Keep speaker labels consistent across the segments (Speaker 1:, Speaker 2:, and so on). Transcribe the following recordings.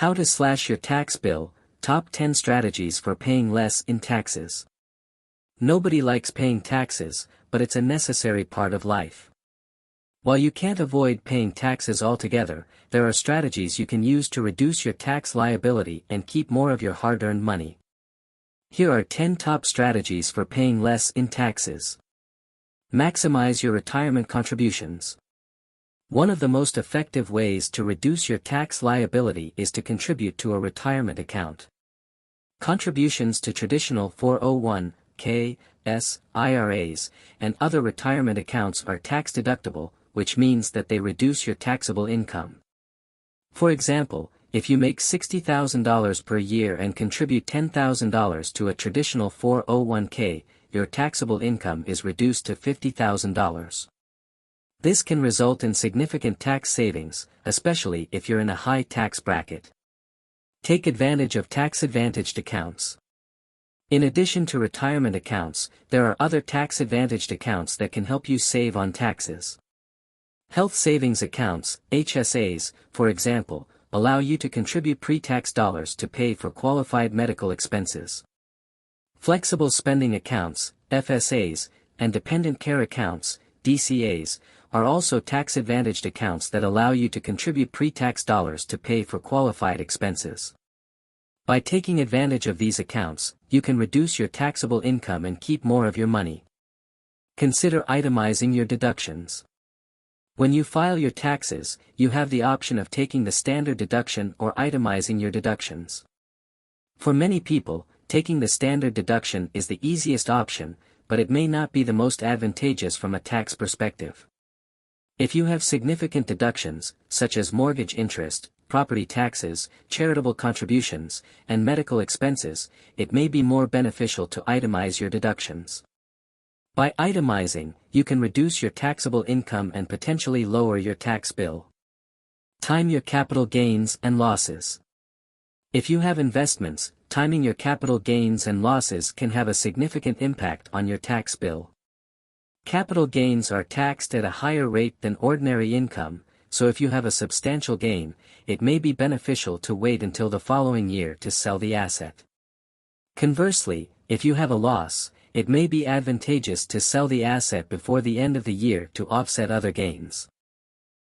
Speaker 1: How to slash your tax bill, top 10 strategies for paying less in taxes. Nobody likes paying taxes, but it's a necessary part of life. While you can't avoid paying taxes altogether, there are strategies you can use to reduce your tax liability and keep more of your hard-earned money. Here are 10 top strategies for paying less in taxes. Maximize your retirement contributions. One of the most effective ways to reduce your tax liability is to contribute to a retirement account. Contributions to traditional 401(k), IRAs, and other retirement accounts are tax-deductible, which means that they reduce your taxable income. For example, if you make $60,000 per year and contribute $10,000 to a traditional 401(k), your taxable income is reduced to $50,000. This can result in significant tax savings, especially if you're in a high tax bracket. Take advantage of tax-advantaged accounts. In addition to retirement accounts, there are other tax-advantaged accounts that can help you save on taxes. Health savings accounts, HSAs, for example, allow you to contribute pre-tax dollars to pay for qualified medical expenses. Flexible spending accounts, FSAs, and dependent care accounts, DCAs, are also tax-advantaged accounts that allow you to contribute pre-tax dollars to pay for qualified expenses. By taking advantage of these accounts, you can reduce your taxable income and keep more of your money. Consider itemizing your deductions. When you file your taxes, you have the option of taking the standard deduction or itemizing your deductions. For many people, taking the standard deduction is the easiest option, but it may not be the most advantageous from a tax perspective. If you have significant deductions, such as mortgage interest, property taxes, charitable contributions, and medical expenses, it may be more beneficial to itemize your deductions. By itemizing, you can reduce your taxable income and potentially lower your tax bill. Time your capital gains and losses. If you have investments, timing your capital gains and losses can have a significant impact on your tax bill. Capital gains are taxed at a higher rate than ordinary income, so if you have a substantial gain, it may be beneficial to wait until the following year to sell the asset. Conversely, if you have a loss, it may be advantageous to sell the asset before the end of the year to offset other gains.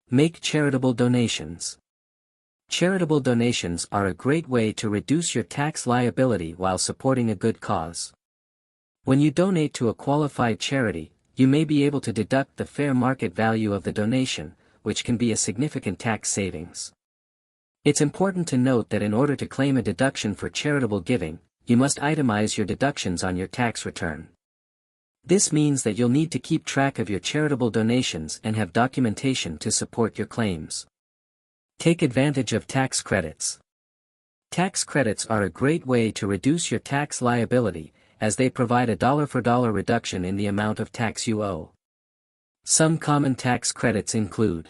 Speaker 1: Make charitable donations. Charitable donations are a great way to reduce your tax liability while supporting a good cause. When you donate to a qualified charity, you may be able to deduct the fair market value of the donation, which can be a significant tax savings. It's important to note that in order to claim a deduction for charitable giving, you must itemize your deductions on your tax return. This means that you'll need to keep track of your charitable donations and have documentation to support your claims. Take advantage of tax credits. Tax credits are a great way to reduce your tax liability, as they provide a dollar-for-dollar reduction in the amount of tax you owe. Some common tax credits include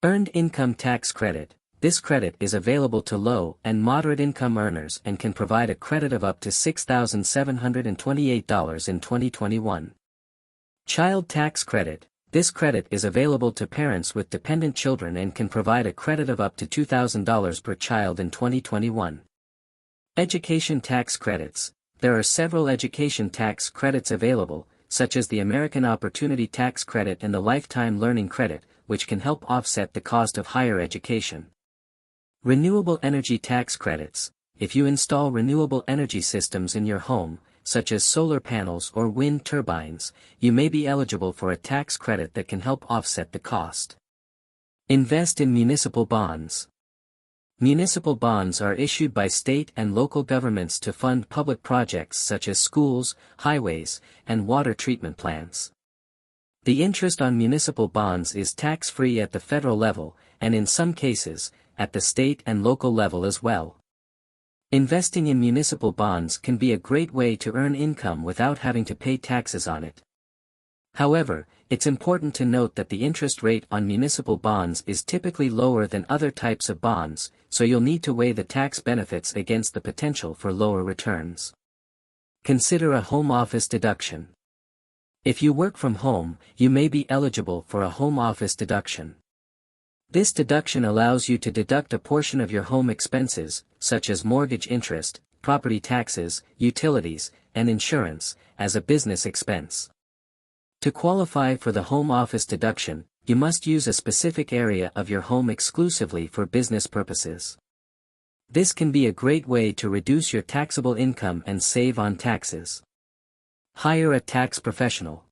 Speaker 1: Earned Income Tax Credit. This credit is available to low and moderate income earners and can provide a credit of up to $6,728 in 2021. Child Tax Credit. This credit is available to parents with dependent children and can provide a credit of up to $2,000 per child in 2021. Education Tax Credits. There are several education tax credits available, such as the American Opportunity Tax Credit and the Lifetime Learning Credit, which can help offset the cost of higher education. Renewable Energy Tax Credits. If you install renewable energy systems in your home, such as solar panels or wind turbines, you may be eligible for a tax credit that can help offset the cost. Invest in municipal bonds. Municipal bonds are issued by state and local governments to fund public projects such as schools, highways, and water treatment plants. The interest on municipal bonds is tax-free at the federal level, and in some cases, at the state and local level as well. Investing in municipal bonds can be a great way to earn income without having to pay taxes on it. However, it's important to note that the interest rate on municipal bonds is typically lower than other types of bonds, so you'll need to weigh the tax benefits against the potential for lower returns. Consider a home office deduction. If you work from home, you may be eligible for a home office deduction. This deduction allows you to deduct a portion of your home expenses, such as mortgage interest, property taxes, utilities, and insurance, as a business expense. To qualify for the home office deduction, you must use a specific area of your home exclusively for business purposes. This can be a great way to reduce your taxable income and save on taxes. Hire a tax professional.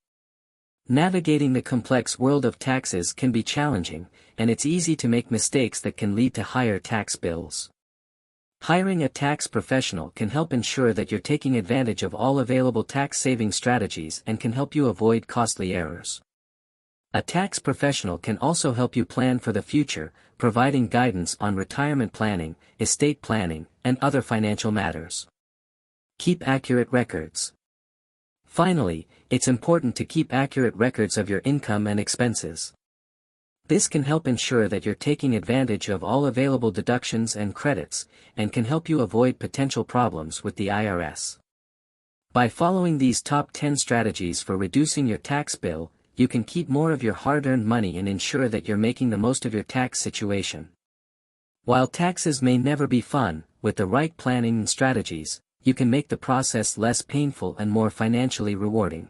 Speaker 1: Navigating the complex world of taxes can be challenging, and it's easy to make mistakes that can lead to higher tax bills. Hiring a tax professional can help ensure that you're taking advantage of all available tax-saving strategies and can help you avoid costly errors. A tax professional can also help you plan for the future, providing guidance on retirement planning, estate planning, and other financial matters. Keep accurate records. Finally, it's important to keep accurate records of your income and expenses. This can help ensure that you're taking advantage of all available deductions and credits, and can help you avoid potential problems with the IRS. By following these top 10 strategies for reducing your tax bill, you can keep more of your hard-earned money and ensure that you're making the most of your tax situation. While taxes may never be fun, with the right planning and strategies, you can make the process less painful and more financially rewarding.